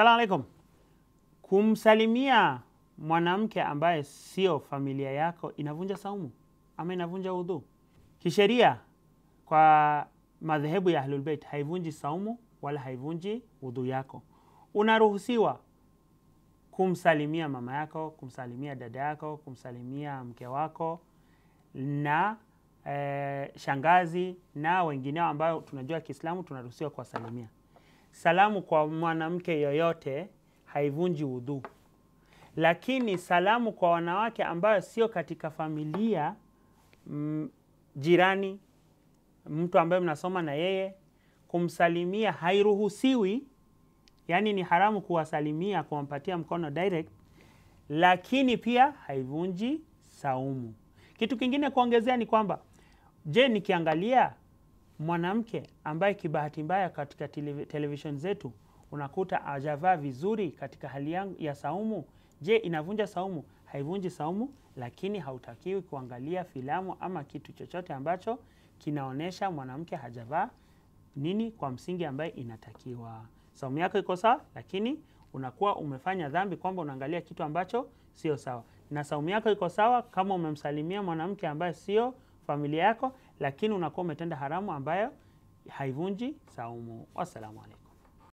Salamu alaikum. Kumsalimia mwanamke ambaye sio familia yako inavunja saumu ama inavunja udhu? Kisheria kwa madhehebu ya Ahlul Bayt haivunji saumu wala haivunji udhu yako. Unaruhusiwa kumsalimia mama yako, kumsalimia dada yako, kumsalimia mke wako na shangazi na wengineo ambao tunajua Kiislamu tunaruhusiwa kuwasalimia. Salamu kwa mwanamke yoyote haivunji udhu. Lakini salamu kwa wanawake ambayo sio katika familia, jirani, mtu ambaye mnasoma na yeye, kumsalimia hairuhusiwi. Yani ni haramu kuwasalimia, kuwampatia mkono direct, lakini pia haivunji saumu. Kitu kingine kuongezea ni kwamba, je, nikiangalia mwanamke ambaye kibahati mbaya katika television zetu unakuta hajavaa vizuri katika hali ya saumu, je, inavunja saumu? Haivunji saumu, lakini hautakiwi kuangalia filamu ama kitu chochote ambacho kinaonesha mwanamke hajavaa nini kwa msingi ambaye inatakiwa. Saumu yako iko sawa, lakini unakuwa umefanya dhambi kwamba unaangalia kitu ambacho sio sawa. Na saumu yako iko sawa kama umemsalimia mwanamke ambaye sio familia yako, lakini unakuwa umetenda haramu ambayo haivunji saumu. Wassalamu alaikum.